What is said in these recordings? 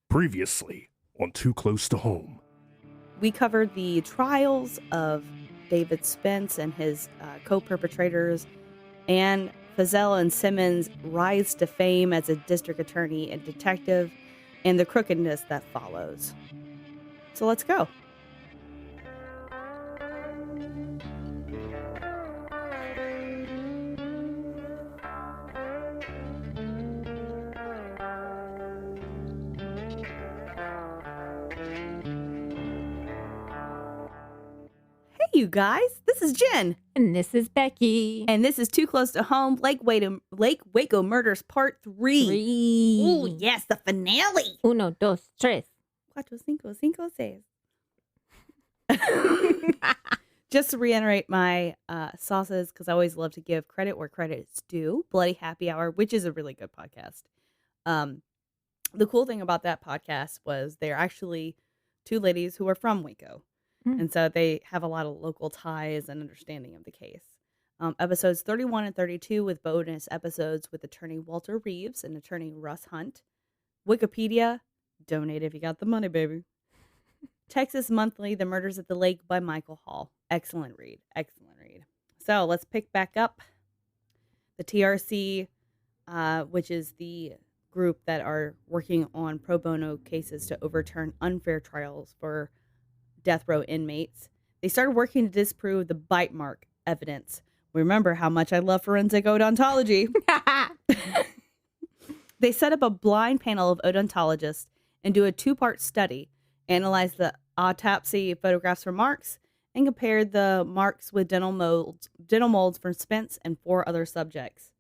Previously on Too Close to Home. We covered the trials of David Spence and his co-perpetrators, and Fazell and Simmons' rise to fame as a district attorney and detective, and the crookedness that follows. So let's go. Hey, you guys, this is Jen. And this is Becky. And this is Too Close to Home, Lake Waco Murders Part 3. Oh, yes, the finale. 1, 2, 3. 4, 5, 6, 7. Just to reiterate my sauces, because I always love to give credit where credit is due. Bloody Happy Hour, which is a really good podcast. The cool thing about that podcast was they're actually two ladies who are from Waco. And so they have a lot of local ties and understanding of the case. Episodes 31 and 32 with bonus episodes with attorney Walter Reeves and attorney Russ Hunt. Wikipedia, donate if you got the money, baby. Texas Monthly, The Murders at the Lake by Michael Hall. Excellent read. Excellent read. So let's pick back up. The TRC, which is the group that are working on pro bono cases to overturn unfair trials for death row inmates. They started working to disprove the bite mark evidence. Remember how much I love forensic odontology. They set up a blind panel of odontologists and do a 2-part study, analyze the autopsy photographs for marks, and compared the marks with dental molds from Spence and 4 other subjects.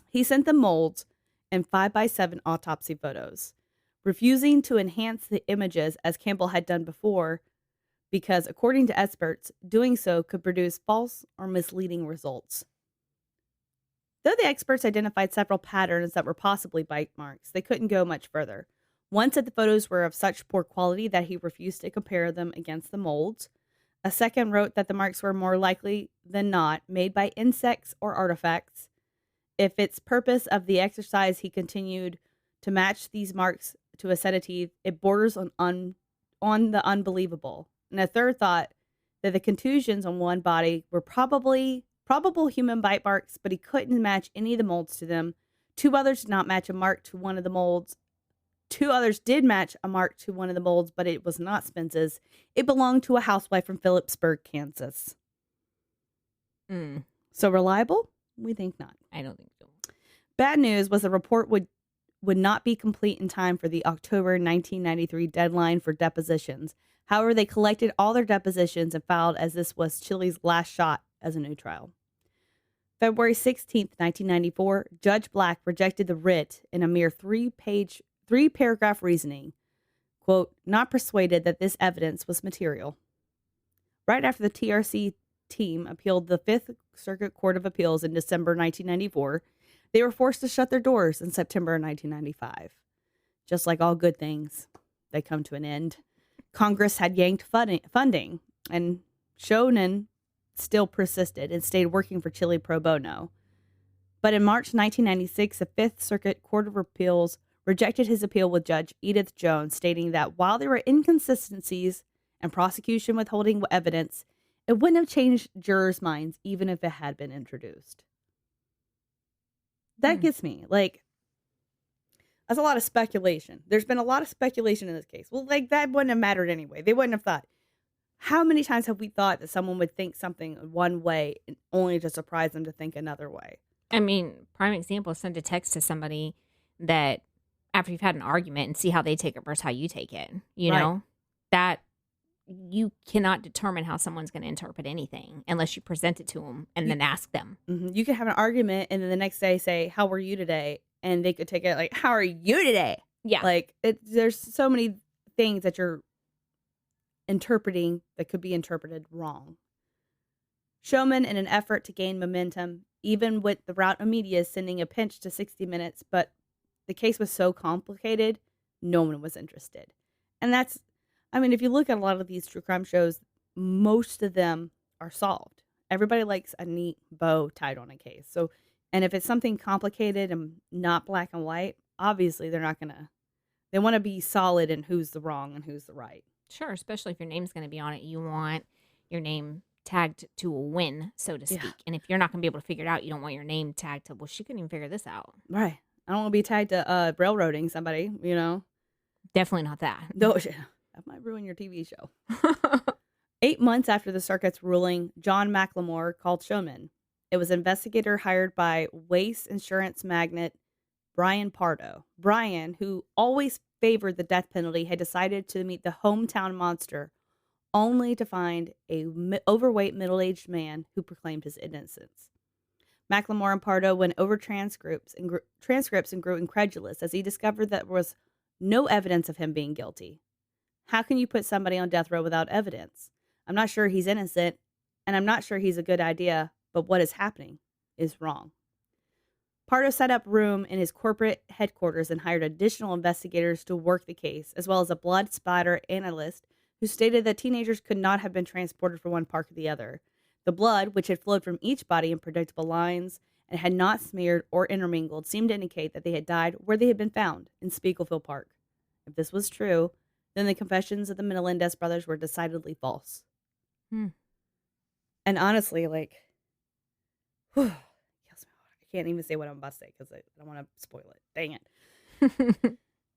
He sent the molds and 5x7 autopsy photos, refusing to enhance the images as Campbell had done before, because according to experts, doing so could produce false or misleading results. Though the experts identified several patterns that were possibly bite marks, they couldn't go much further. One said the photos were of such poor quality that he refused to compare them against the molds. A second wrote that the marks were more likely than not made by insects or artifacts. If its purpose of the exercise, he continued to match these marks to a set of teeth, it borders on the unbelievable. And a third thought that the contusions on one body were probable human bite marks, but he couldn't match any of the molds to them. 2 others did not match a mark to one of the molds. 2 others did match a mark to one of the molds, but it was not Spence's. It belonged to a housewife from Phillipsburg, Kansas. So reliable? We think not. I don't think so. Bad news was the report would not be complete in time for the October 1993 deadline for depositions. However, they collected all their depositions and filed as this was Chili's last shot as a new trial. February 16th, 1994, Judge Black rejected the writ in a mere 3-paragraph reasoning, quote, not persuaded that this evidence was material. Right after the TRC team appealed the 5th Circuit Court of Appeals in December 1994, they were forced to shut their doors in September 1995. Just like all good things, they come to an end. Congress had yanked funding, and Shonin still persisted and stayed working for Chile pro bono. But in March 1996, the 5th Circuit Court of Appeals rejected his appeal with Judge Edith Jones, stating that while there were inconsistencies and prosecution withholding evidence, it wouldn't have changed jurors' minds even if it had been introduced. That gets me. That's a lot of speculation. There's been a lot of speculation in this case. Well, that wouldn't have mattered anyway. They wouldn't have thought. How many times have we thought that someone would think something one way only to surprise them to think another way? I mean, prime example, send a text to somebody that after you've had an argument and see how they take it versus how you take it. You know? That you cannot determine how someone's going to interpret anything unless you present it to them and then ask them. Mm-hmm. You could have an argument and then the next day say, how were you today? And they could take it like, how are you today? Yeah. There's so many things that you're interpreting that could be interpreted wrong. Showman, in an effort to gain momentum, even with the route of media sending a pinch to 60 Minutes, but the case was so complicated, no one was interested. And that's, if you look at a lot of these true crime shows, most of them are solved. Everybody likes a neat bow tied on a case. So, and if it's something complicated and not black and white, obviously they're not going to They want to be solid in who's the wrong and who's the right. Sure, especially if your name's going to be on it. You want your name tagged to a win, so to speak. Yeah. And if you're not going to be able to figure it out, you don't want your name tagged to, well, she couldn't even figure this out. Right. I don't want to be tagged to railroading somebody, Definitely not that. No, that might ruin your TV show. 8 months after the circuit's ruling, John McLemore called Showman. It was an investigator hired by waste insurance magnate Brian Pardo. Brian, who always favored the death penalty, had decided to meet the hometown monster, only to find a overweight middle-aged man who proclaimed his innocence. McLemore and Pardo went over transcripts and grew incredulous as he discovered that there was no evidence of him being guilty. How can you put somebody on death row without evidence? I'm not sure he's innocent, and I'm not sure he's a good idea, but what is happening is wrong. Pardo set up room in his corporate headquarters and hired additional investigators to work the case, as well as a blood spatter analyst who stated that teenagers could not have been transported from one park to the other. The blood, which had flowed from each body in predictable lines and had not smeared or intermingled, seemed to indicate that they had died where they had been found, in Spiegelville Park. If this was true, then the confessions of the Menendez brothers were decidedly false. And honestly, kills me. I can't even say what I'm about to say because I don't want to spoil it. Dang it.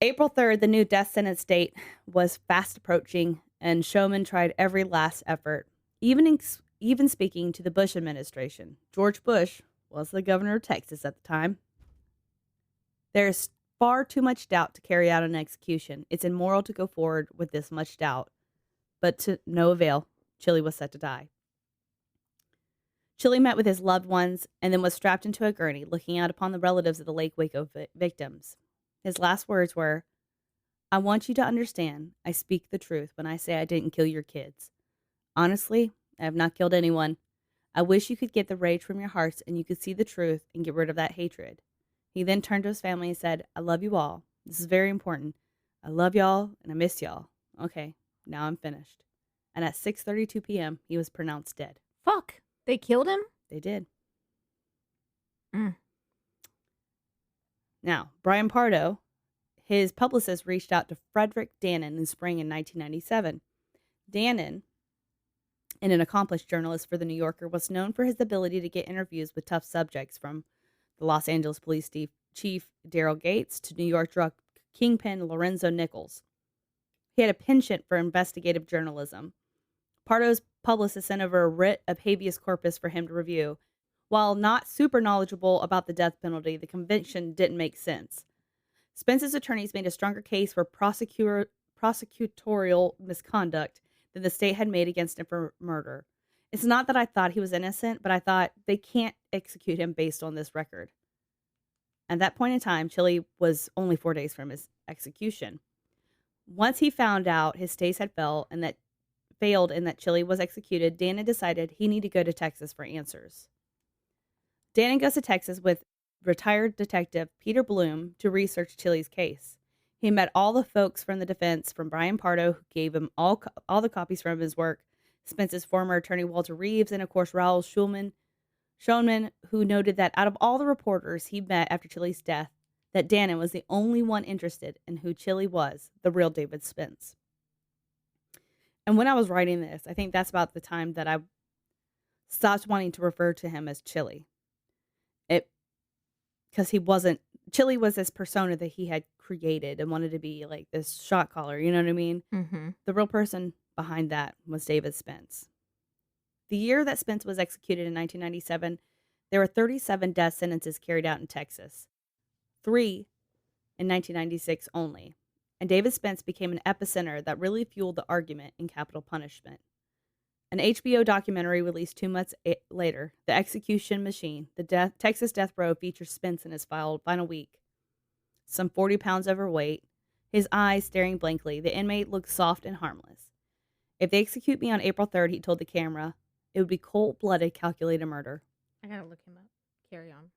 April 3rd, the new death sentence date was fast approaching, and Showman tried every last effort, even speaking to the Bush administration. George Bush was the governor of Texas at the time. There's far too much doubt to carry out an execution. It's immoral to go forward with this much doubt. But to no avail, Chili was set to die. Chili met with his loved ones and then was strapped into a gurney, looking out upon the relatives of the Lake Waco victims. His last words were, "I want you to understand, I speak the truth when I say I didn't kill your kids. Honestly, I have not killed anyone. I wish you could get the rage from your hearts and you could see the truth and get rid of that hatred." He then turned to his family and said, "I love you all. This is very important. I love y'all and I miss y'all. Okay, now I'm finished." And at 6:32 p.m., he was pronounced dead. Fuck. They killed him? They did. Now, Brian Pardo, his publicist reached out to Frederick Dannon in spring in 1997. Dannon, and an accomplished journalist for The New Yorker, was known for his ability to get interviews with tough subjects, from the Los Angeles Police Chief Daryl Gates to New York drug kingpin Lorenzo Nichols. He had a penchant for investigative journalism. Pardo's publicist sent over a writ of habeas corpus for him to review. While not super knowledgeable about the death penalty, the conviction didn't make sense. Spence's attorneys made a stronger case for prosecutorial misconduct than the state had made against him for murder. It's not that I thought he was innocent, but I thought they can't execute him based on this record. At that point in time, Chili was only 4 days from his execution. Once he found out his case had failed and that Chili was executed, Dannon decided he needed to go to Texas for answers. Dannon goes to Texas with retired detective Peter Bloom to research Chili's case. He met all the folks from the defense, from Brian Pardo, who gave him all the copies from his work, Spence's former attorney Walter Reeves, and of course Raoul Showman, who noted that out of all the reporters he met after Chili's death, that Dannon was the only one interested in who Chili was, the real David Spence. And when I was writing this, I think that's about the time that I stopped wanting to refer to him as Chili. Because Chili was this persona that he had created and wanted to be like this shot caller, you know what I mean? Mm-hmm. The real person behind that was David Spence. The year that Spence was executed in 1997, there were 37 death sentences carried out in Texas. 3 in 1996 only. And David Spence became an epicenter that really fueled the argument in capital punishment. An HBO documentary released 2 months later, The Execution Machine, the Texas Death Row, features Spence in his final week. Some 40 pounds overweight, his eyes staring blankly, the inmate looked soft and harmless. "If they execute me on April 3rd, he told the camera, it would be cold-blooded, calculated murder." I gotta look him up. Carry on.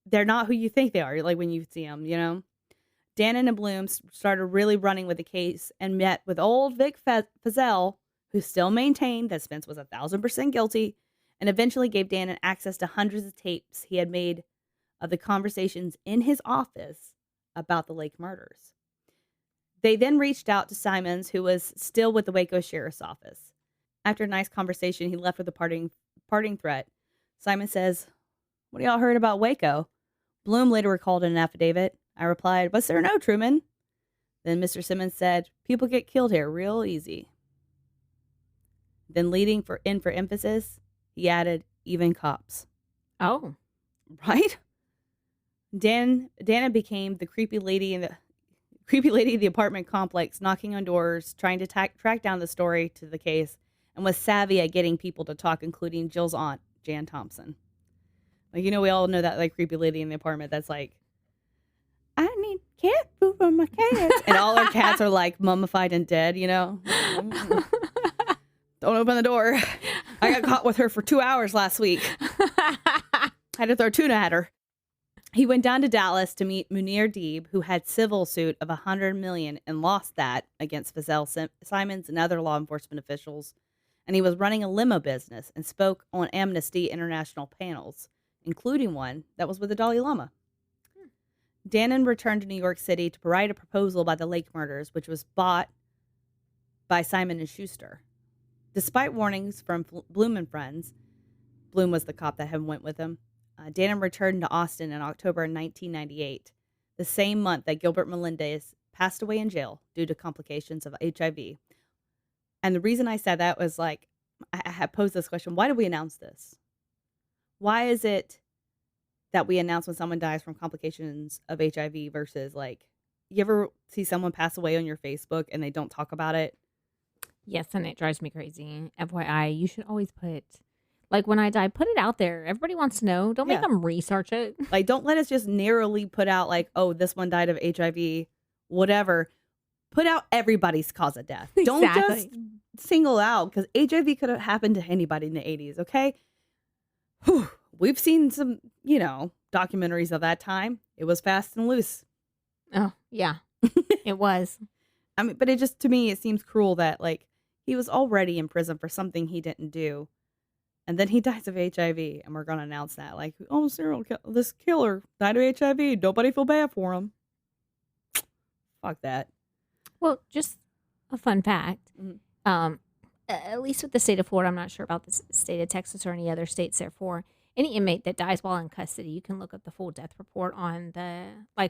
They're not who you think they are, like when you see them, you know? Dannon and Bloom started really running with the case and met with old Vic Feazell, who still maintained that Spence was 1,000% guilty, and eventually gave Dannon access to hundreds of tapes he had made of the conversations in his office about the Lake murders. They then reached out to Simons, who was still with the Waco Sheriff's Office. After a nice conversation, he left with a parting threat. Simon says, "What y'all heard about Waco?" Bloom later recalled in an affidavit. I replied, "Was there no Truman?" Then Mr. Simmons said, "People get killed here real easy." Then leading for emphasis, he added, "Even cops." Oh. Right? Dana became the creepy lady in the apartment complex, knocking on doors, trying to track down the story to the case, and was savvy at getting people to talk, including Jill's aunt, Jan Thompson. Like, we all know that like creepy lady in the apartment that's like, "I need cat food for my cats," and all her cats are like mummified and dead. Don't open the door. I got caught with her for 2 hours last week. Had to throw tuna at her. He went down to Dallas to meet Munir Deeb, who had civil suit of $100 million and lost that against Fazell Simons and other law enforcement officials. And he was running a limo business and spoke on Amnesty International panels, including one that was with the Dalai Lama. Dannon returned to New York City to write a proposal by the Lake murders, which was bought by Simon & Schuster. Despite warnings from Bloom and friends, Bloom was the cop that had went with him, Dannon returned to Austin in October 1998, the same month that Gilbert Melendez passed away in jail due to complications of HIV. And the reason I said that was like, I had posed this question, why did we announce this? Why is it that we announce when someone dies from complications of HIV versus like, you ever see someone pass away on your Facebook and they don't talk about it? Yes, and it drives me crazy. FYI, you should always put, like, when I die, put it out there. Everybody wants to know. Don't make them research it. Like, don't let us just narrowly put out, like, oh, this one died of HIV, whatever. Put out everybody's cause of death. Exactly. Don't just single out, because HIV could have happened to anybody in the 80s, okay? Whew. We've seen some, documentaries of that time. It was fast and loose. Oh, yeah. It was. I mean, but it just, to me, it seems cruel that, like, he was already in prison for something he didn't do. And then he dies of HIV, and we're going to announce that. Like, oh, this killer died of HIV. Nobody feel bad for him. Fuck that. Well, just a fun fact. Mm-hmm. At least with the state of Florida, I'm not sure about the state of Texas or any other states, therefore. Any inmate that dies while in custody, you can look up the full death report on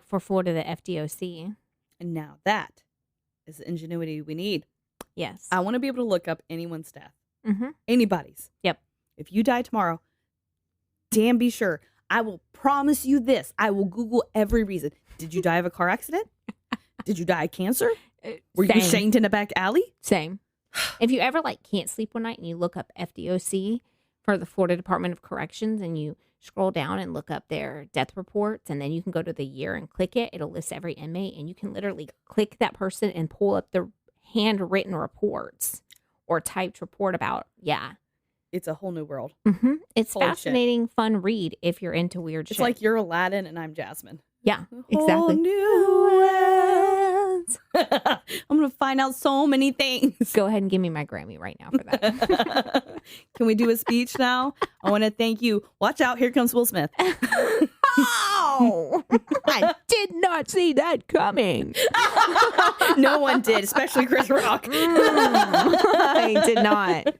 for Florida, the FDOC. And now that is the ingenuity we need. Yes. I want to be able to look up anyone's death. Mm-hmm. Anybody's. Yep. If you die tomorrow, damn be sure. I will promise you this. I will Google every reason. Did you die of a car accident? Did you die of cancer? Were you shanked in a back alley? Same. If you ever can't sleep one night and you look up FDOC for the Florida Department of Corrections and you scroll down and look up their death reports, and then you can go to the year and click it. It'll list every inmate, and you can literally click that person and pull up the handwritten reports or typed report about, It's a whole new world. Mm-hmm. It's Holy fascinating, fun read if you're into weird shit. It's like you're Aladdin and I'm Jasmine. Yeah, exactly. Whole new world. I'm going to find out so many things. Go ahead and give me my Grammy right now for that. Can we do a speech now? I want to thank you. Watch out. Here comes Will Smith. Oh, I did not see that coming. No one did, especially Chris Rock. I did not.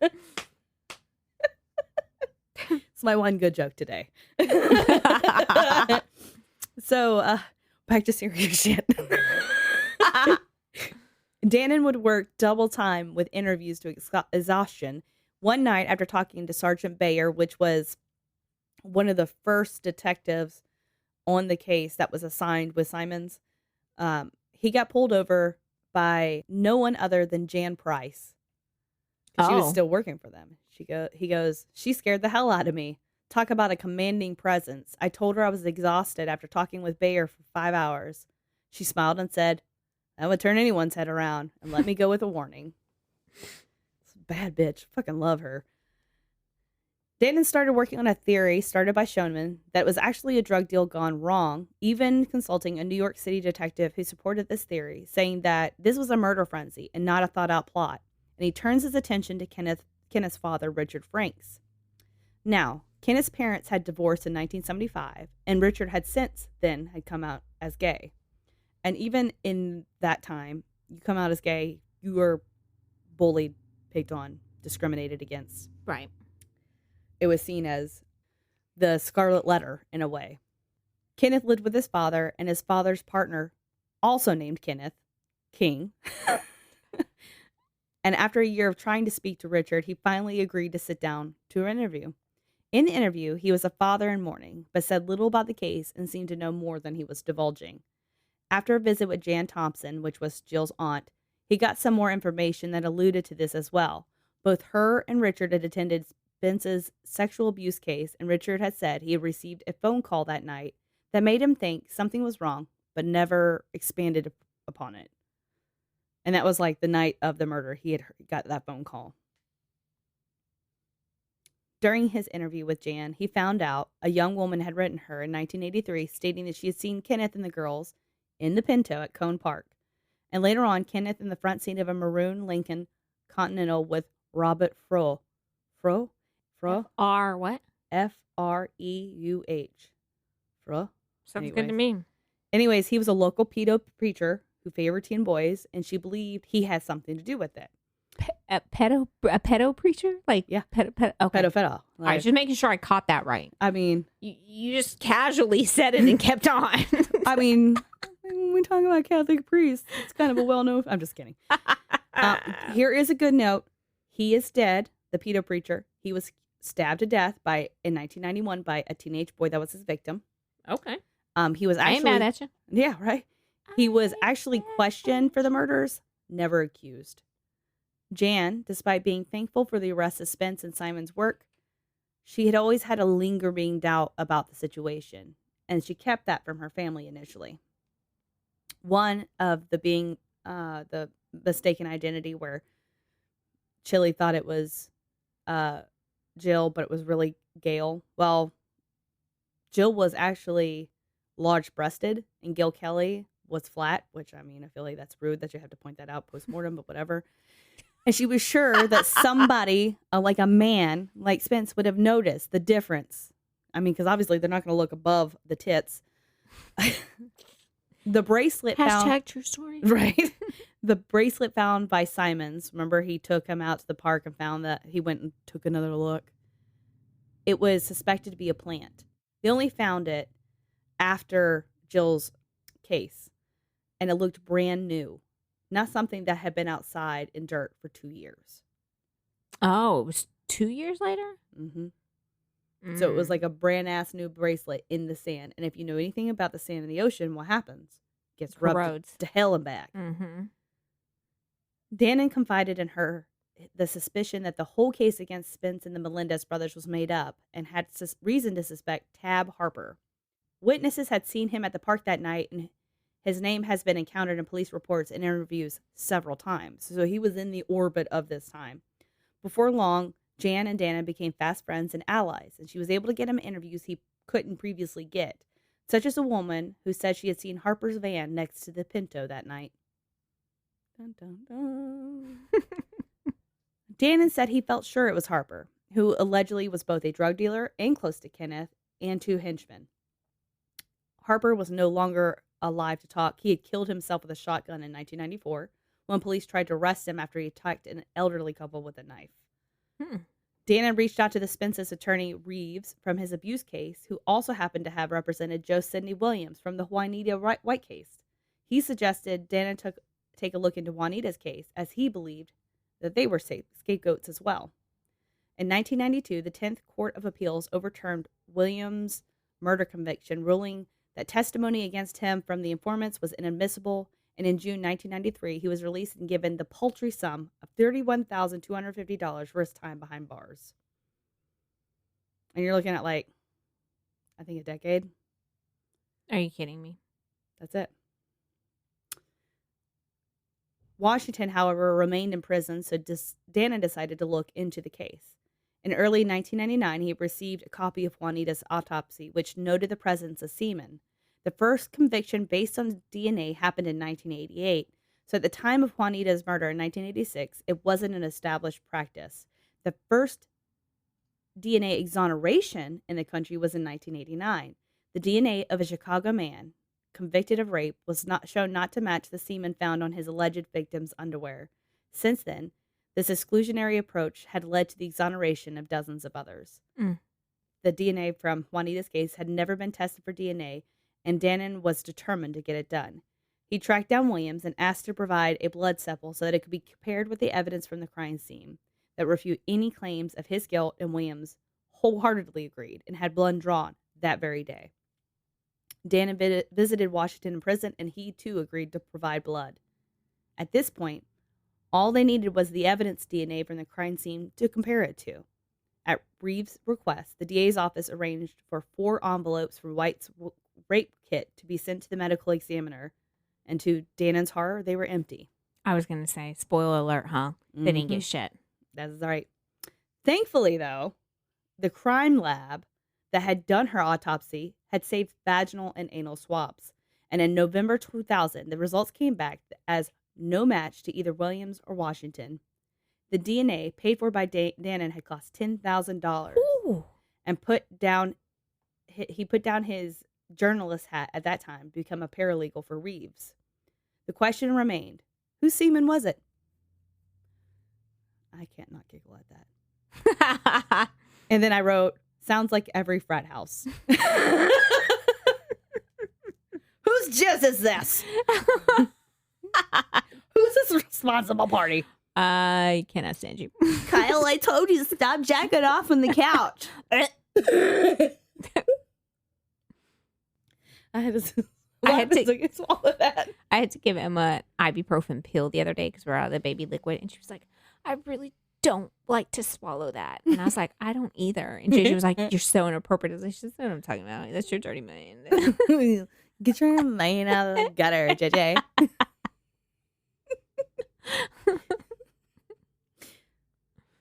It's my one good joke today. So, back to serious shit. Dannon would work double time with interviews to exhaustion. One night, after talking to Sergeant Bayer, which was one of the first detectives on the case that was assigned with Simons, he got pulled over by no one other than Jan Price. She was still working for them. He goes, "She scared the hell out of me. Talk about a commanding presence. I told her I was exhausted after talking with Bayer for 5 hours. She smiled and said, that would turn anyone's head around, and let me go with a warning." It's a bad bitch. Fucking love her. Dannon started working on a theory started by Schoenman that was actually a drug deal gone wrong, even consulting a New York City detective who supported this theory, saying that this was a murder frenzy and not a thought-out plot. And he turns his attention to Kenneth's father, Richard Franks. Now, Kenneth's parents had divorced in 1975, and Richard had since then had come out as gay. And even in that time, you come out as gay, you were bullied, picked on, discriminated against. Right. It was seen as the scarlet letter in a way. Kenneth lived with his father and his father's partner, also named Kenneth, King. And after a year of trying to speak to Richard, he finally agreed to sit down to an interview. In the interview, he was a father in mourning, but said little about the case and seemed to know more than he was divulging. After a visit with Jan Thompson, which was Jill's aunt, he got some more information that alluded to this as well. Both her and Richard had attended Spence's sexual abuse case, and Richard had said he had received a phone call that night that made him think something was wrong, but never expanded upon it. And that was like the night of the murder. He had got that phone call. During his interview with Jan, he found out a young woman had written her in 1983 stating that she had seen Kenneth and the girls in the Pinto at Cone Park. And later on, Kenneth in the front seat of a maroon Lincoln Continental with Robert Froh. Froh? R what? Freuh. Froh? Sounds good to me. Anyways, he was a local pedo preacher who favored teen boys, and she believed he had something to do with it. A pedo preacher? Like, yeah. Okay. Pedophile. All right, just making sure I caught that right. I mean, you just casually said it and kept on. I mean, when we talk about Catholic priests, it's kind of a well-known. I'm just kidding. Here is a good note. He is dead, the pedo preacher. He was stabbed to death in 1991 by a teenage boy that was his victim. Okay. He was actually. I ain't mad at you. Yeah, right. He was actually questioned for the murders, never accused. Jan, despite being thankful for the arrest of Spence and Simon's work, she had always had a lingering doubt about the situation, and she kept that from her family initially. One of the being the mistaken identity where Chili thought it was Jill, but it was really Gail. Well, Jill was actually large-breasted, and Gail Kelly was flat, which, I mean, I feel like that's rude that you have to point that out post-mortem, but whatever. And she was sure that somebody, like a man, like Spence, would have noticed the difference. I mean, because obviously they're not going to look above the tits. The bracelet # true story. Right. The bracelet found by Simons. Remember, he took him out to the park and found that he went and took another look. It was suspected to be a plant. They only found it after Jill's case, and it looked brand new. Not something that had been outside in dirt for 2 years. Oh, it was 2 years later? Mm-hmm. So it was like a brand ass new bracelet in the sand. And if you know anything about the sand in the ocean, what happens? It gets rubbed to hell and back. Mm-hmm. Dannon confided in her the suspicion that the whole case against Spence and the Melendez brothers was made up and had reason to suspect Tab Harper. Witnesses had seen him at the park that night, and his name has been encountered in police reports and interviews several times. So he was in the orbit of this time. Before long, Jan and Dana became fast friends and allies, and she was able to get him interviews he couldn't previously get, such as a woman who said she had seen Harper's van next to the Pinto that night. Dun, dun, dun. Dannon said he felt sure it was Harper, who allegedly was both a drug dealer and close to Kenneth and 2 henchmen. Harper was no longer alive to talk. He had killed himself with a shotgun in 1994 when police tried to arrest him after he attacked an elderly couple with a knife. Dannon reached out to the Spence's attorney, Reeves, from his abuse case, who also happened to have represented Joe Sidney Williams from the Juanita White case. He suggested Dannon take a look into Juanita's case, as he believed that they were scapegoats as well. In 1992, the 10th Court of Appeals overturned Williams' murder conviction, ruling that testimony against him from the informants was inadmissible, and in June 1993, he was released and given the paltry sum of $31,250 for his time behind bars. And you're looking at, like, I think a decade. Are you kidding me? That's it. Washington, however, remained in prison, so Dannon decided to look into the case. In early 1999, he received a copy of Juanita's autopsy, which noted the presence of semen. The first conviction based on DNA happened in 1988, so at the time of Juanita's murder in 1986, it wasn't an established practice. The first DNA exoneration in the country was in 1989. The DNA of a Chicago man convicted of rape was not shown not to match the semen found on his alleged victim's underwear. Since then, this exclusionary approach had led to the exoneration of dozens of others. Mm. The DNA from Juanita's case had never been tested for DNA, and Dannon was determined to get it done. He tracked down Williams and asked to provide a blood sample so that it could be compared with the evidence from the crime scene that refute any claims of his guilt, and Williams wholeheartedly agreed and had blood drawn that very day. Dannon visited Washington in prison, and he too agreed to provide blood. At this point, all they needed was the evidence DNA from the crime scene to compare it to. At Reeves' request, the DA's office arranged for 4 envelopes from White's rape kit to be sent to the medical examiner, and to Dannon's horror, they were empty. I was going to say, spoiler alert, huh? They didn't get shit. That's right. Thankfully, though, the crime lab that had done her autopsy had saved vaginal and anal swabs. And in November 2000, the results came back as no match to either Williams or Washington. The DNA paid for by Dannon had cost $10,000. And he put down his journalist hat at that time to become a paralegal for Reeves. The question remained, whose semen was it? I can't not giggle at that. And then I wrote, sounds like every frat house. Whose jizz is this? Who's this responsible party? I cannot stand you. Kyle, I told you to stop jacking off on the couch. I had to swallow that. I had to give Emma ibuprofen pill the other day because we're out of the baby liquid, and she was like, I really don't like to swallow that. And I was like, I don't either. And JJ was like, you're so inappropriate. I was like, that's what I'm talking about. That's your dirty mind. Get your mind out of the gutter, JJ.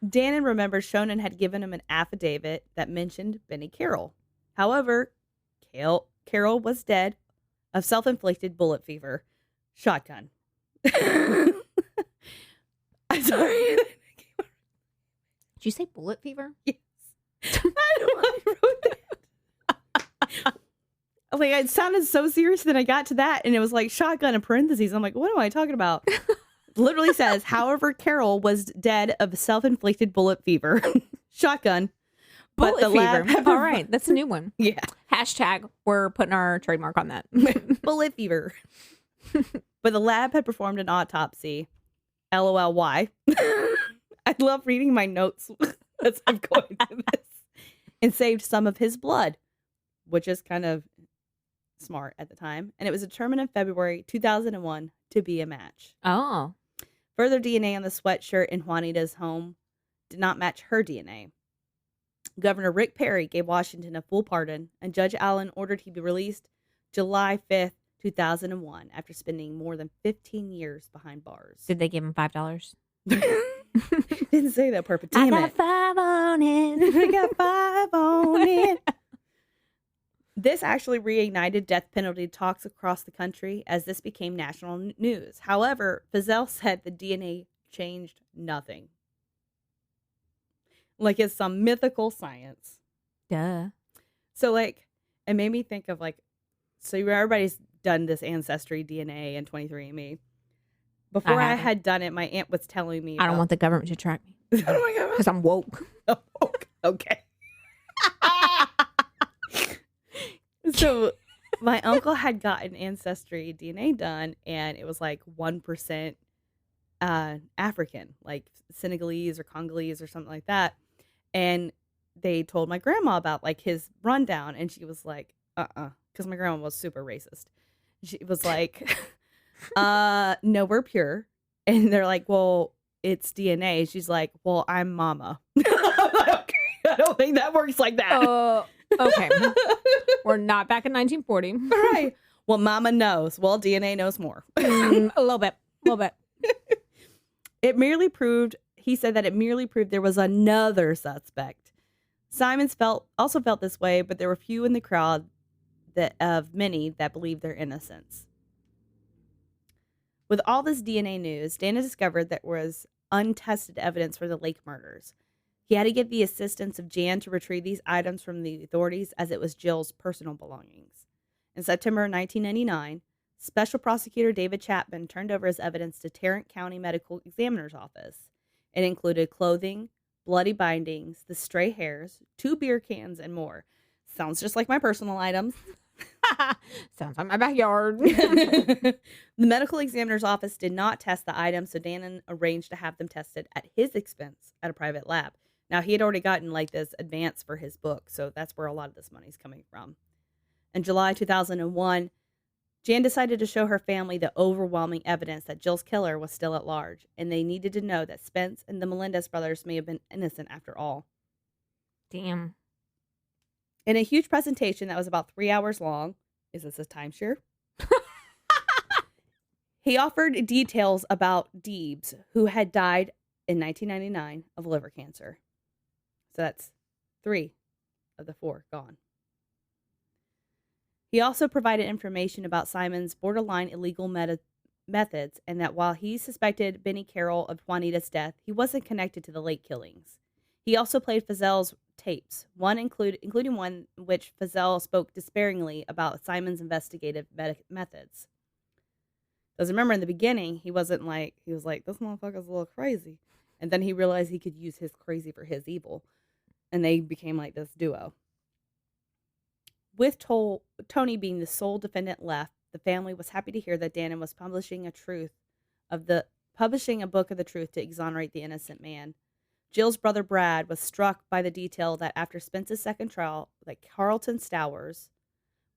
Dannon remembered Shonen had given him an affidavit that mentioned Benny Carroll. However, Carroll was dead of self-inflicted bullet fever. Shotgun. I'm sorry. Did you say bullet fever? Yes. I don't know why I wrote that. Like, it sounded so serious that I got to that, and it was like shotgun in parentheses. I'm like, what am I talking about? Literally says, however, Carroll was dead of self-inflicted bullet fever. Shotgun. Bullet fever. All right. That's a new one. Yeah. Hashtag, we're putting our trademark on that. Bullet fever. But the lab had performed an autopsy. LOL, why? I love reading my notes as I'm going through this. And saved some of his blood, which is kind of smart at the time. And it was determined in February 2001 to be a match. Oh. Further DNA on the sweatshirt in Juanita's home did not match her DNA. Governor Rick Perry gave Washington a full pardon, and Judge Allen ordered he be released July 5th, 2001, after spending more than 15 years behind bars. Did they give him $5? Didn't say that, Purple. Damn I got 5 on it. I got 5 on it. This actually reignited death penalty talks across the country as this became national news. However, Fazell said the DNA changed nothing. Like it's some mythical science. Duh. So, like, it made me think of, like, so everybody's done this Ancestry DNA and 23andMe. Before I had done it, my aunt was telling me I don't want the government to track me. Oh my God. Because I'm woke. Oh, okay. So my uncle had gotten Ancestry DNA done, and it was like 1% African, like Senegalese or Congolese or something like that. And they told my grandma about like his rundown, and she was like, because my grandma was super racist. She was like, no, we're pure. And they're like, well, it's DNA. She's like, well, I'm mama. I'm like, okay, I don't think that works like that. Okay. We're not back in 1940. Right. Well, mama knows. Well, DNA knows more. A little bit. It merely proved, he said that it merely proved there was another suspect. Simons also felt this way, but there were few in the crowd of many that believed their innocence. With all this DNA news, Dana discovered that there was untested evidence for the Lake murders. He had to get the assistance of Jan to retrieve these items from the authorities as it was Jill's personal belongings. In September 1999, Special Prosecutor David Chapman turned over his evidence to Tarrant County Medical Examiner's Office. It included clothing, bloody bindings, the stray hairs, 2 beer cans, and more. Sounds just like my personal items. Sounds like my backyard. The medical examiner's office did not test the items, so Dannon arranged to have them tested at his expense at a private lab. Now, he had already gotten like this advance for his book, so that's where a lot of this money's coming from. In July 2001, Jan decided to show her family the overwhelming evidence that Jill's killer was still at large, and they needed to know that Spence and the Melendez brothers may have been innocent after all. Damn. In a huge presentation that was about 3 hours long, is this a timeshare? He offered details about Deebs, who had died in 1999 of liver cancer. So that's 3 of the 4 gone. He also provided information about Simon's borderline illegal methods, and that while he suspected Benny Carroll of Juanita's death, he wasn't connected to the late killings. He also played Fazel's tapes, including one in which Fazel spoke despairingly about Simon's investigative methods. Because remember, in the beginning, he was like, this motherfucker's a little crazy. And then he realized he could use his crazy for his evil. And they became like this duo. With Tony being the sole defendant left, the family was happy to hear that Dannon was publishing a book of the truth to exonerate the innocent man. Jill's brother Brad was struck by the detail that after Spence's second trial, that Carlton Stowers,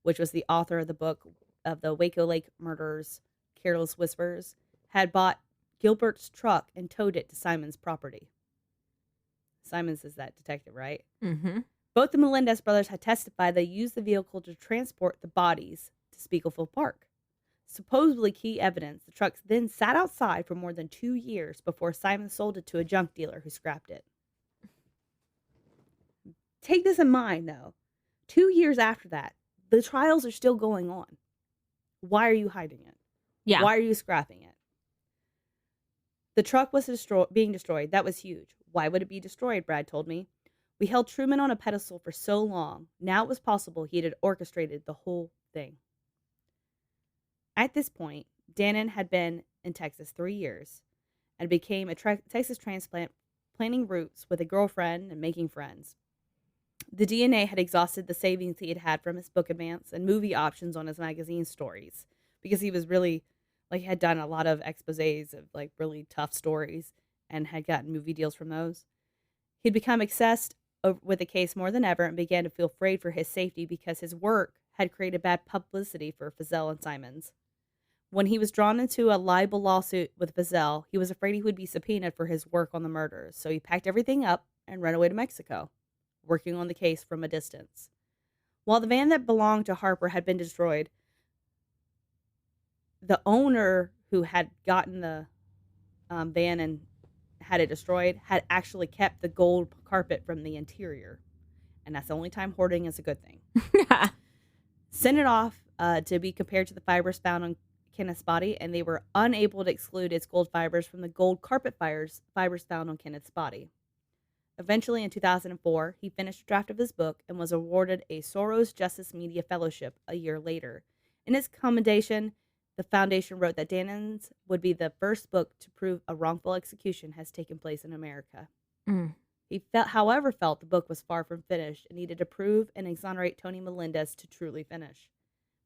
which was the author of the book of the Waco Lake Murders, Careless Whispers, had bought Gilbert's truck and towed it to Simon's property. Simon's is that detective, right? Mm-hmm. Both the Melendez brothers had testified they used the vehicle to transport the bodies to Spiegelfield Park. Supposedly key evidence, the trucks then sat outside for more than 2 years before Simon sold it to a junk dealer who scrapped it. Take this in mind, though. 2 years after that, the trials are still going on. Why are you hiding it? Yeah. Why are you scrapping it? The truck was being destroyed. That was huge. Why would it be destroyed, Brad told me. We held Truman on a pedestal for so long. Now it was possible he had orchestrated the whole thing. At this point, Dannon had been in Texas 3 years and became a Texas transplant, planting roots with a girlfriend and making friends. The DNA had exhausted the savings he had had from his book advance and movie options on his magazine stories, because he was really, he had done a lot of exposés of, really tough stories and had gotten movie deals from those. He'd become obsessed with the case more than ever and began to feel afraid for his safety because his work had created bad publicity for Fazel and Simons. When he was drawn into a libel lawsuit with Fazel, he was afraid he would be subpoenaed for his work on the murders, so he packed everything up and ran away to Mexico, working on the case from a distance. While the van that belonged to Harper had been destroyed, the owner who had gotten the van and had it destroyed had actually kept the gold carpet from the interior. And that's the only time hoarding is a good thing. Sent it off to be compared to the fibers found on Kenneth's body, and they were unable to exclude its gold fibers from the gold carpet fibers found on Kenneth's body. Eventually, in 2004, he finished a draft of his book and was awarded a Soros Justice Media Fellowship a year later. In its commendation, the foundation wrote that Dannon's would be the first book to prove a wrongful execution has taken place in America. He however, felt the book was far from finished and needed to prove and exonerate Tony Melendez to truly finish.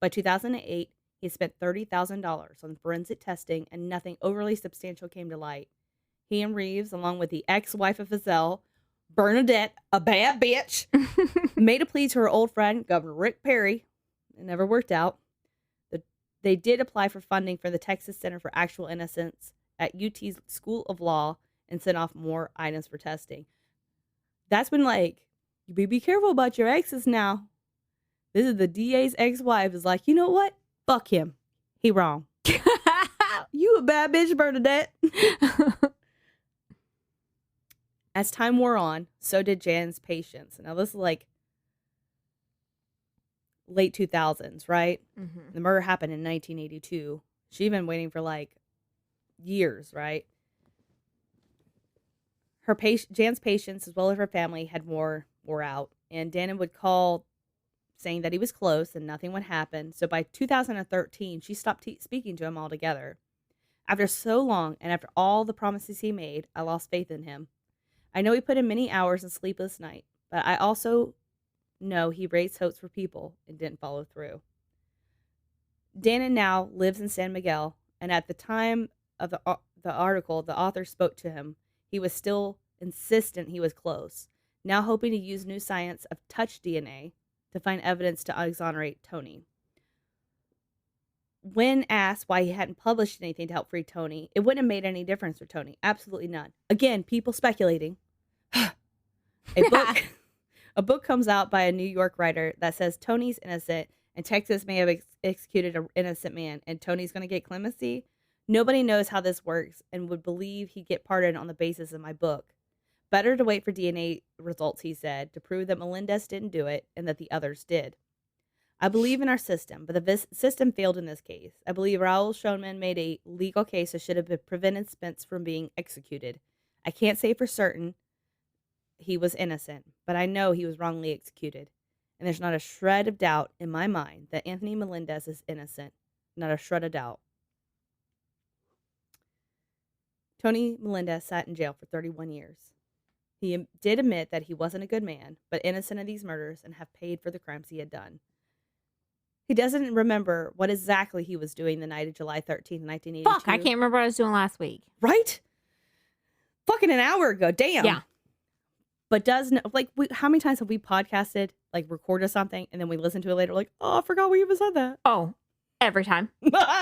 By 2008, he spent $30,000 on forensic testing, and nothing overly substantial came to light. He and Reeves, along with the ex-wife of Fazel, Bernadette, a bad bitch, made a plea to her old friend, Governor Rick Perry. It never worked out. They did apply for funding for the Texas Center for Actual Innocence at UT's School of Law and sent off more items for testing. That's when, you be careful about your exes now. This is the DA's ex-wife is like, you know what? Fuck him. He wrong. You a bad bitch, Bernadette. As time wore on, so did Jan's patience. Now, this is late 2000s, right? Mm-hmm. The murder happened in 1982. She'd been waiting for years, right? Jan's patience, as well as her family, had wore out, and Dannon would call saying that he was close and nothing would happen. So by 2013, she stopped speaking to him altogether. After so long, and after all the promises he made, I lost faith in him. I know he put in many hours and sleepless night, but I also know he raised hopes for people and didn't follow through. Dannon now lives in San Miguel, and at the time of the article, the author spoke to him. He was still insistent he was close, now hoping to use new science of touch DNA to find evidence to exonerate Tony. When asked why he hadn't published anything to help free Tony, it wouldn't have made any difference for Tony. Absolutely none. Again, people speculating. A book comes out by a New York writer that says Tony's innocent and Texas may have executed an innocent man and Tony's going to get clemency. Nobody knows how this works and would believe he'd get pardoned on the basis of my book. Better to wait for DNA results, he said, to prove that Melendez didn't do it and that the others did. I believe in our system, but the system failed in this case. I believe Raul Schoenman made a legal case that should have prevented Spence from being executed. I can't say for certain he was innocent, but I know he was wrongly executed. And there's not a shred of doubt in my mind that Anthony Melendez is innocent. Not a shred of doubt. Tony Melendez sat in jail for 31 years. He did admit that he wasn't a good man, but innocent of these murders and have paid for the crimes he had done. He doesn't remember what exactly he was doing the night of July 13th, 1982. Fuck, I can't remember what I was doing last week. Right? Fucking an hour ago. Damn. Yeah. But does know, like, how many times have we podcasted, like, recorded something, and then we listen to it later, like, oh, I forgot we even said that. Oh, every time.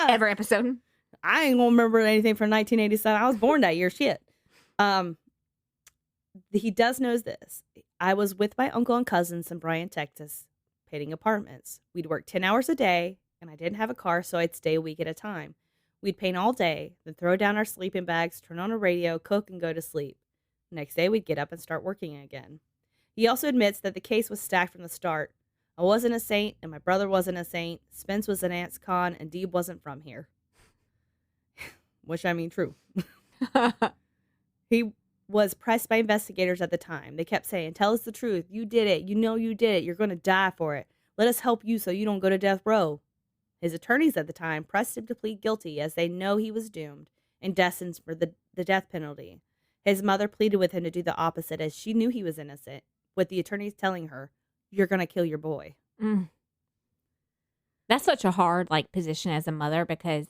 Every episode. I ain't gonna remember anything from 1987. I was born that year. Shit. He does know this. I was with my uncle and cousins in Bryan, Texas, painting apartments. We'd work 10 hours a day, and I didn't have a car, so I'd stay a week at a time. We'd paint all day, then throw down our sleeping bags, turn on a radio, cook, and go to sleep. Next day, we'd get up and start working again. He also admits that the case was stacked from the start. I wasn't a saint, and my brother wasn't a saint. Spence was an ex-con, and Deeb wasn't from here. Which, I mean, true. He was pressed by investigators at the time. They kept saying, tell us the truth. You did it. You know you did it. You're going to die for it. Let us help you so you don't go to death row. His attorneys at the time pressed him to plead guilty as they know he was doomed and destined for the death penalty. His mother pleaded with him to do the opposite as she knew he was innocent, with the attorneys telling her, you're going to kill your boy. Mm. That's such a hard, position as a mother because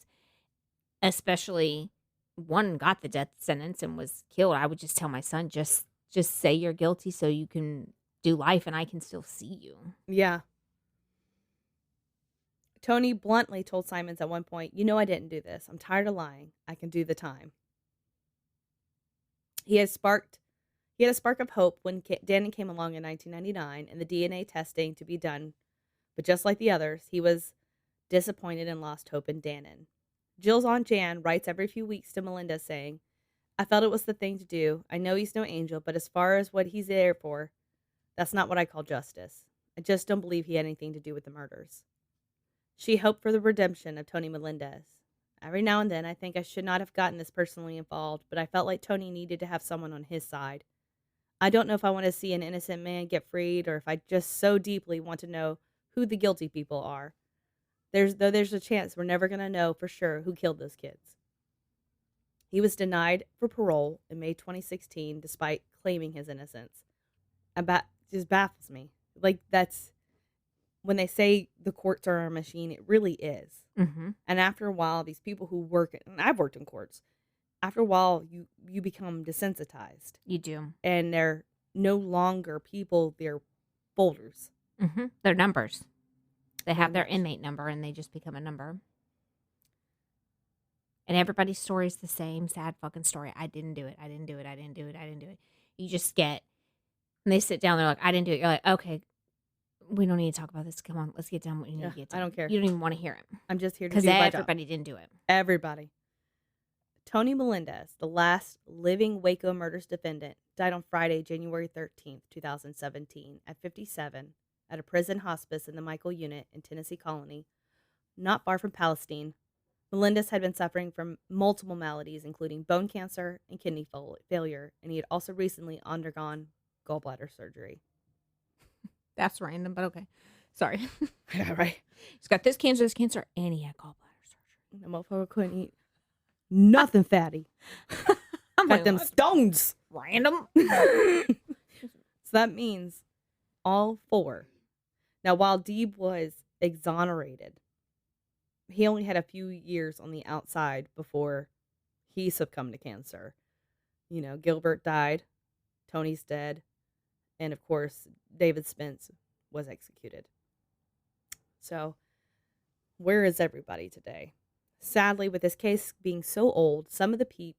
especially one got the death sentence and was killed. I would just tell my son, just say you're guilty so you can do life and I can still see you. Yeah. Tony bluntly told Simons at one point, you know I didn't do this. I'm tired of lying. I can do the time. He had a spark of hope when Dannon came along in 1999 and the DNA testing to be done. But just like the others, he was disappointed and lost hope in Dannon. Jill's Aunt Jan writes every few weeks to Melinda saying, I felt it was the thing to do. I know he's no angel, but as far as what he's there for, that's not what I call justice. I just don't believe he had anything to do with the murders. She hoped for the redemption of Tony Melendez. Every now and then, I think I should not have gotten this personally involved, but I felt like Tony needed to have someone on his side. I don't know if I want to see an innocent man get freed or if I just so deeply want to know who the guilty people are. There's a chance we're never going to know for sure who killed those kids. He was denied for parole in May 2016 despite claiming his innocence. It just baffles me. That's when they say the courts are a machine, it really is. Mm-hmm. And after a while, these people who work, and I've worked in courts, after a while, you become desensitized. You do. And they're no longer people, they're folders. Mm-hmm. They're numbers. They have their inmate number and they just become a number. And everybody's story is the same sad fucking story. I didn't do it. I didn't do it. I didn't do it. I didn't do it. You just get, and they sit down, they're like, I didn't do it. You're like, okay, we don't need to talk about this. Come on, let's get done what you need to get done. I don't care. You don't even want to hear it. I'm just here to do my job. Because everybody didn't do it. Everybody. Tony Melendez, the last living Waco Murders defendant, died on Friday, January 13th, 2017, at 57, at a prison hospice in the Michael Unit in Tennessee Colony, not far from Palestine. Melendez had been suffering from multiple maladies, including bone cancer and kidney failure, and he had also recently undergone gallbladder surgery. That's random, but okay. Sorry. Yeah, right. He's got this cancer, and he had gallbladder surgery. The motherfucker couldn't eat nothing fatty. I'm Got like, them what? stones. Random. So that means all 4. Now, while Deeb was exonerated, he only had a few years on the outside before he succumbed to cancer. You know, Gilbert died, Tony's dead, and of course, David Spence was executed. So, where is everybody today? Sadly, with this case being so old, some of the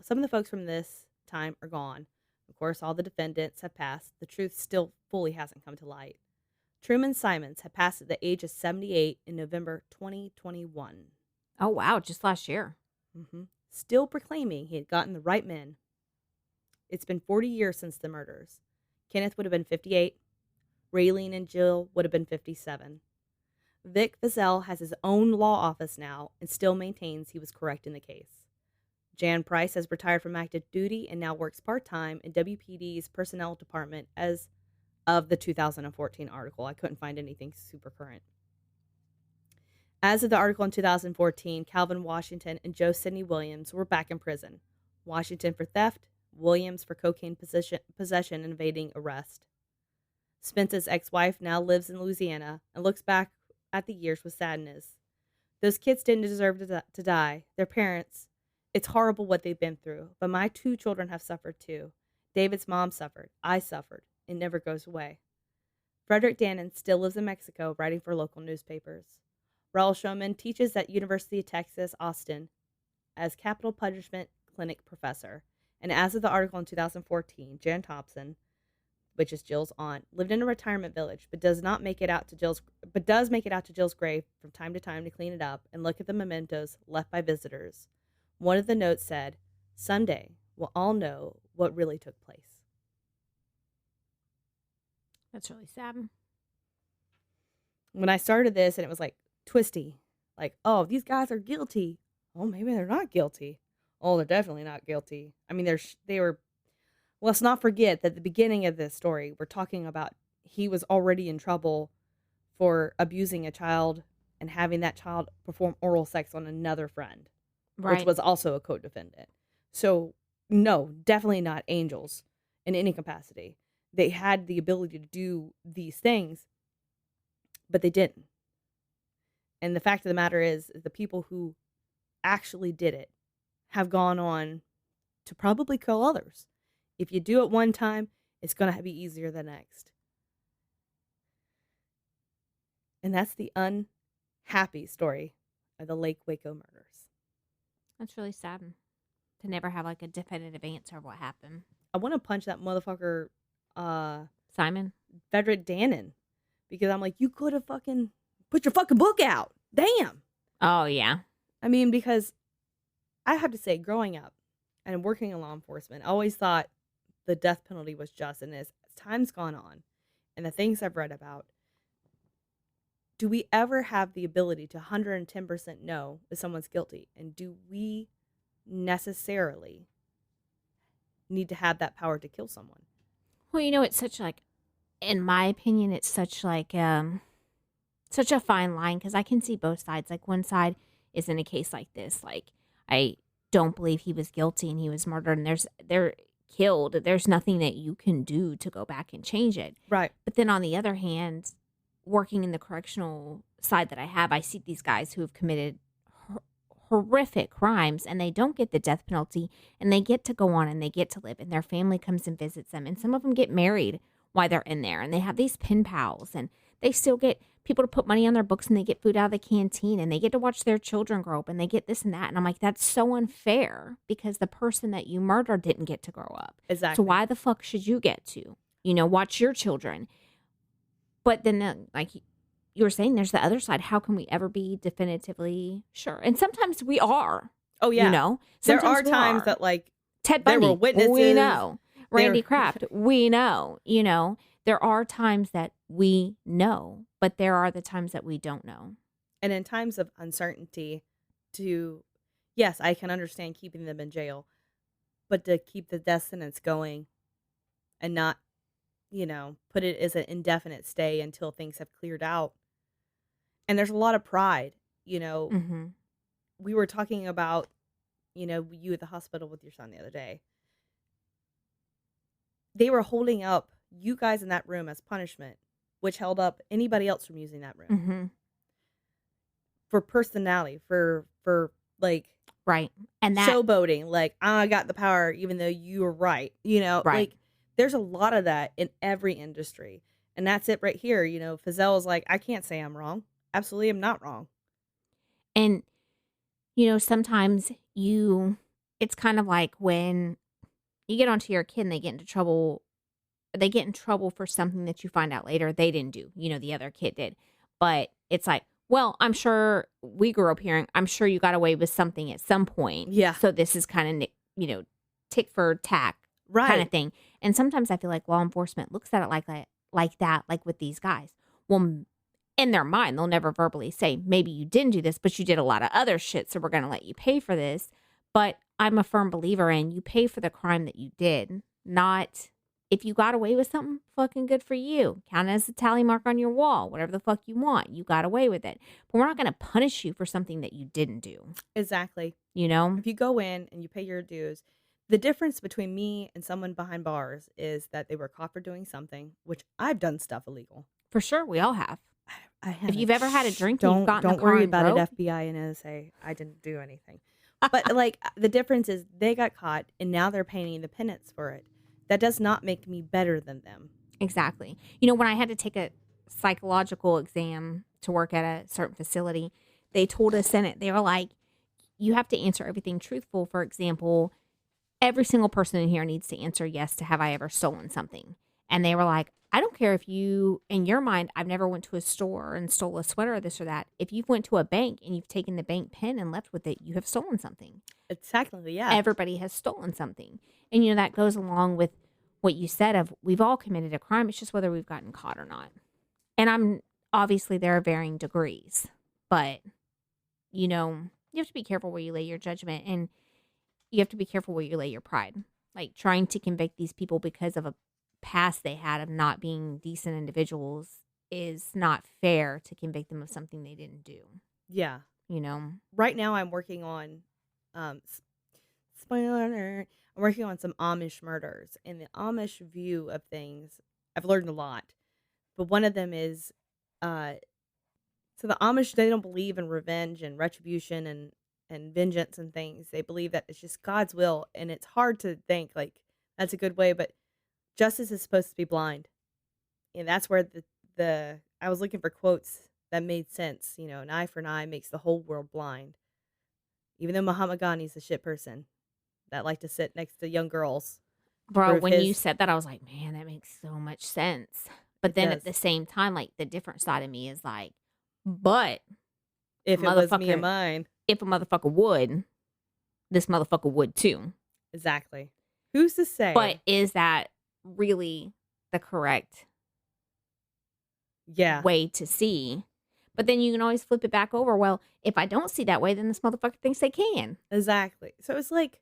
some of the folks from this time are gone. Of course, all the defendants have passed. The truth still fully hasn't come to light. Truman Simons had passed at the age of 78 in November 2021. Oh, wow. Just last year. Still proclaiming he had gotten the right men. It's been 40 years since the murders. Kenneth would have been 58. Raylene and Jill would have been 57. Vic Vizell has his own law office now and still maintains he was correct in the case. Jan Price has retired from active duty and now works part-time in WPD's personnel department as of the 2014 article. I couldn't find anything super current. As of the article in 2014, Calvin Washington and Joe Sidney Williams were back in prison. Washington for theft, Williams for cocaine possession and evading arrest. Spence's ex-wife now lives in Louisiana and looks back at the years with sadness. Those kids didn't deserve to die. Their parents, it's horrible what they've been through, but my 2 children have suffered too. David's mom suffered. I suffered. It never goes away. Frederick Dannon still lives in Mexico, writing for local newspapers. Raul Schoeman teaches at University of Texas, Austin, as capital punishment clinic professor. And as of the article in 2014, Jan Thompson, which is Jill's aunt, lived in a retirement village, but does make it out to Jill's grave from time to time to clean it up and look at the mementos left by visitors. One of the notes said, "Someday we'll all know what really took place." That's really sad. When I started this and it was like twisty, like, oh, these guys are guilty. Oh, maybe they're not guilty. Oh, they're definitely not guilty. I mean, they were. Let's not forget that at the beginning of this story, we're talking about he was already in trouble for abusing a child and having that child perform oral sex on another friend, which was also a co-defendant. So, no, definitely not angels in any capacity. They had the ability to do these things, but they didn't. And the fact of the matter is the people who actually did it have gone on to probably kill others. If you do it one time, it's going to be easier the next. And that's the unhappy story of the Lake Waco murders. That's really sad to never have like a definitive answer of what happened. I want to punch that motherfucker, Simon? Frederick Dannon, because I'm like, you could have fucking put your fucking book out. Damn. Oh, yeah. I mean, because I have to say, growing up and working in law enforcement, I always thought the death penalty was just. And as time's gone on and the things I've read about, do we ever have the ability to 110% know if someone's guilty? And do we necessarily need to have that power to kill someone? Well, you know, it's such like, in my opinion, it's such like, such a fine line because I can see both sides. Like one side is in a case like this, like I don't believe he was guilty and he was murdered and they're killed. There's nothing that you can do to go back and change it. Right. But then on the other hand, working in the correctional side that I have, I see these guys who have committed horrific crimes and they don't get the death penalty and they get to go on and they get to live and their family comes and visits them and some of them get married while they're in there and they have these pen pals and they still get people to put money on their books and they get food out of the canteen and they get to watch their children grow up and they get this and that. And I'm like, that's so unfair because the person that you murdered didn't get to grow up. Exactly. So why the fuck should you get to, watch your children? But then like you were saying, there's the other side. How can we ever be definitively sure? And sometimes we are. Oh, yeah. There are times that like Ted Bundy, there were witnesses. we know. Randy Kraft, we know. There are times that we know, but there are the times that we don't know. And in times of uncertainty, to, yes, I can understand keeping them in jail, but to keep the death sentence going and not, put it as an indefinite stay until things have cleared out. And there's a lot of pride, Mm-hmm. we were talking about, you at the hospital with your son the other day. They were holding up you guys in that room as punishment, which held up anybody else from using that room Mm-hmm. for personality, for like Right. And that, showboating, like I got the power even though you were right. right. Like there's a lot of that in every industry. And that's it right here. Fazelle is like, I can't say I'm wrong. Absolutely I'm not wrong. And, sometimes it's kind of like when you get onto your kid and they get in trouble for something that you find out later they didn't do, the other kid did. But it's like, well, I'm sure we grew up hearing, I'm sure you got away with something at some point. Yeah. So this is kind of, tick for tack Right. kind of thing. And sometimes I feel like law enforcement looks at it like that, like with these guys. Well, in their mind, they'll never verbally say, maybe you didn't do this, but you did a lot of other shit, so we're going to let you pay for this. But I'm a firm believer in you pay for the crime that you did, not if you got away with something, fucking good for you. Count it as a tally mark on your wall, whatever the fuck you want. You got away with it. But we're not going to punish you for something that you didn't do. Exactly. If you go in and you pay your dues, the difference between me and someone behind bars is that they were caught for doing something, which I've done stuff illegal. For sure, we all have. I have. If you've ever had a drink and you've gotten in don't the car worry and about drove, it, FBI and NSA. I didn't do anything. But like the difference is they got caught and now they're paying the penance for it. That does not make me better than them. Exactly. When I had to take a psychological exam to work at a certain facility, they told us in it, they were like, you have to answer everything truthful. For example, every single person in here needs to answer yes to have I ever stolen something. And they were like, I don't care if you, in your mind, I've never went to a store and stole a sweater or this or that. If you've went to a bank and you've taken the bank pen and left with it, you have stolen something. Exactly, yeah. Everybody has stolen something. And, that goes along with what you said of we've all committed a crime. It's just whether we've gotten caught or not. And obviously there are varying degrees. But, you have to be careful where you lay your judgment. And you have to be careful where you lay your pride. Like trying to convict these people because of a past they had of not being decent individuals is not fair to convict them of something they didn't do. Yeah. Right now I'm working on spoiler alert, I'm working on some Amish murders, and the Amish view of things I've learned a lot. But one of them is so the Amish, they don't believe in revenge and retribution and vengeance and things. They believe that it's just God's will, and it's hard to think like that's a good way, but justice is supposed to be blind. And that's where the I was looking for quotes that made sense. An eye for an eye makes the whole world blind. Even though Mahatma Gandhi's a shit person that liked to sit next to young girls. Bro, when you said that, I was like, man, that makes so much sense. But then at the same time, like the different side of me is like, but if it was me and mine, if a motherfucker would, this motherfucker would too. Exactly. Who's to say? But is that really the correct way to see? But then you can always flip it back over. Well, if I don't see that way, then this motherfucker thinks they can. Exactly. So it's like,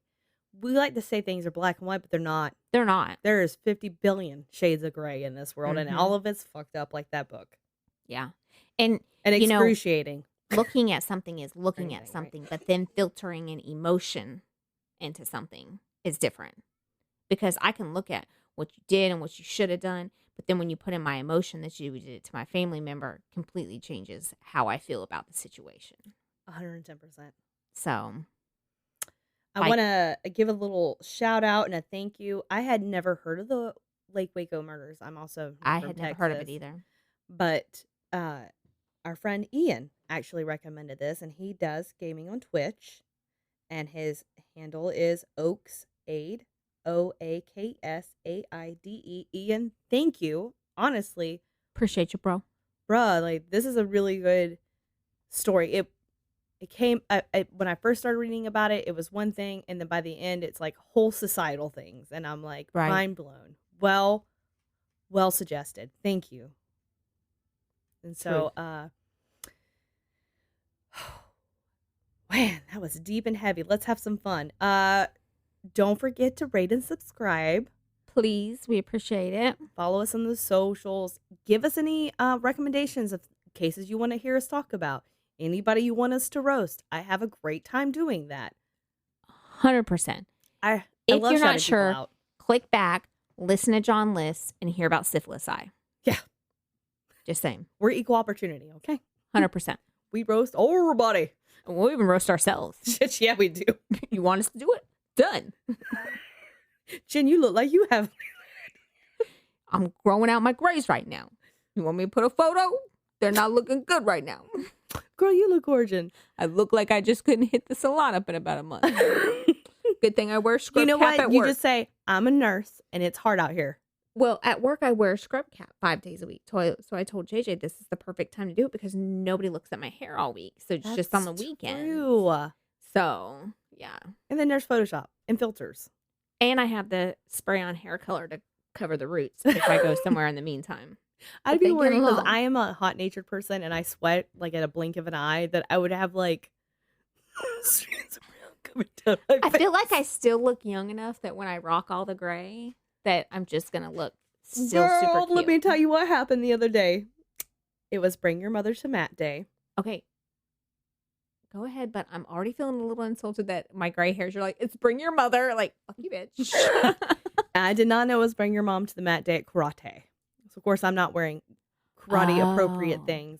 we like to say things are black and white, but they're not. They're not. There is 50 billion shades of gray in this world, and all of it's fucked up like that book. Yeah. And excruciating. Looking at something is looking at something, right? But then filtering an emotion into something is different. Because I can look at what you did and what you should have done, but then when you put in my emotion that you did it to my family member, completely changes how I feel about the situation. 110%. So I want to give a little shout out and a thank you. I had never heard of the Lake Waco Murders. I had never heard of it either. But our friend Ian actually recommended this, and he does gaming on Twitch, and his handle is Oaksaid. OAKSAIDE. Ian, thank you. Honestly, appreciate you, bro. Bruh, like this is a really good story. It came when I first started reading about it. It was one thing, and then by the end, it's like whole societal things, and I'm like mind blown. Well suggested. Thank you. And so, man, That was deep and heavy. Let's have some fun. Don't forget to rate and subscribe. Please, we appreciate it. Follow us on the socials. Give us any recommendations of cases you want to hear us talk about. Anybody you want us to roast. I have a great time doing that. 100%. I If love you're shouting not people sure, out. click back, listen to John List, and hear about syphilis eye. Yeah. Just saying. We're equal opportunity, okay? 100%. We roast everybody. We'll even roast ourselves. Yeah, we do. You want us to do it? Done. Jen, you look like you have. I'm growing out my grays right now. You want me to put a photo? They're not looking good right now. Girl, you look gorgeous. I look like I just couldn't hit the salon up in about a month. Good thing I wear scrub You know cap what? at You work. just say, I'm a nurse and it's hard out here. Well, at work, I wear a scrub cap 5 days a week. So I told JJ this is the perfect time to do it because nobody looks at my hair all week. So it's just on the weekend. True. So, yeah. And then there's Photoshop and filters. And I have the spray on hair color to cover the roots if I go somewhere in the meantime. I'd But be they get worried because along. I am a hot-natured person and I sweat like at a blink of an eye that I would have like strands of brown coming down my I face. feel like I still look young enough that when I rock all the gray, that I'm just going to look still Girl, super cute. let me tell you what happened the other day. It was Bring Your Mother to Matt Day. Okay. Go ahead, but I'm already feeling a little insulted that my gray hairs are like, it's Bring Your Mother. Like, fuck you, bitch. I did not know it was Bring Your Mom to the Matt Day at karate. So, of course, I'm not wearing karate-appropriate Oh. things.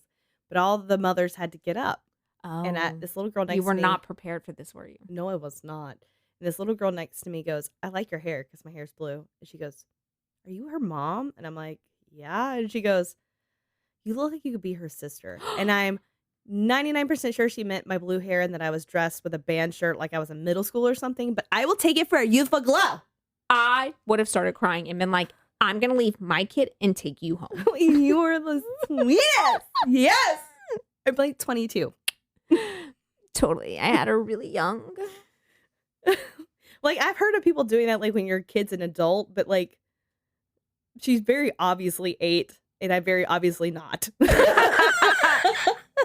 But all the mothers had to get up. Oh, And this little girl next you were to me. not prepared for this, were you? No, I was not. And this little girl next to me goes, I like your hair because my hair's blue. And she goes, are you her mom? And I'm like, yeah. And she goes, you look like you could be her sister. And I'm 99% sure she meant my blue hair and that I was dressed with a band shirt like I was in middle school or something. But I will take it for a youthful glow. I would have started crying and been like, I'm going to leave my kid and take you home. You are the sweetest. Yes. I'm like 22. Totally. I had her really young. Like, I've heard of people doing that, like, when your kid's an adult, but, like, she's very obviously 8, and I'm very obviously not.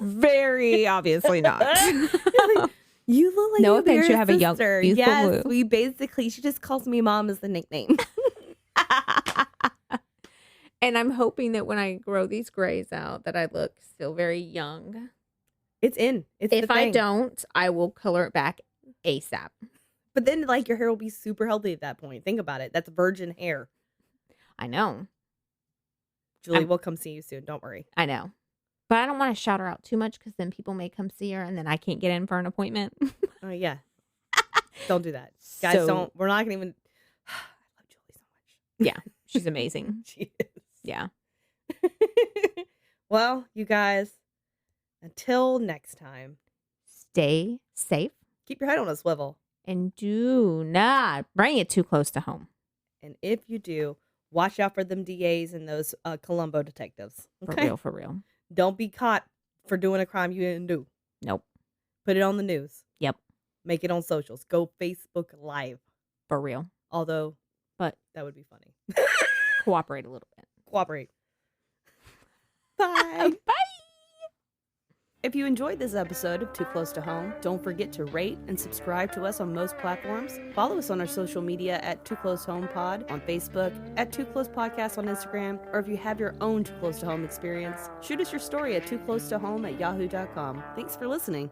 Very obviously not. Like, you look like No you offense, have you have a young, sister. youthful Yes, blue. we basically, she just calls me mom as the nickname. And I'm hoping that when I grow these grays out, that I look still very young. It's in. It's If the I thing. don't, I will color it back ASAP. But then, like, your hair will be super healthy at that point. Think about it. That's virgin hair. I know. Julie I'm- will come see you soon. Don't worry. I know. But I don't want to shout her out too much because then people may come see her and then I can't get in for an appointment. Oh, yeah. Don't do that. Guys, So- don't. We're not going to even. I love Julie so much. Yeah, she's amazing. She is. Yeah. Well, you guys, until next time, Stay safe keep your head on a swivel. and do not bring it too close to home. And if you do, watch out for them DAs and those Columbo detectives. For Okay? real, for real. Don't be caught for doing a crime you didn't do. Nope. Put it on the news. Yep. Make it on socials. Go Facebook Live. For real. Although, But that would be funny. cooperate a little bit. Cooperate. Bye. Bye. If you enjoyed this episode of Too Close to Home, don't forget to rate and subscribe to us on most platforms. Follow us on our social media at Too Close Home Pod on Facebook, at Too Close Podcast on Instagram, or if you have your own Too Close to Home experience, shoot us your story at tooclosetohome@yahoo.com. Thanks for listening.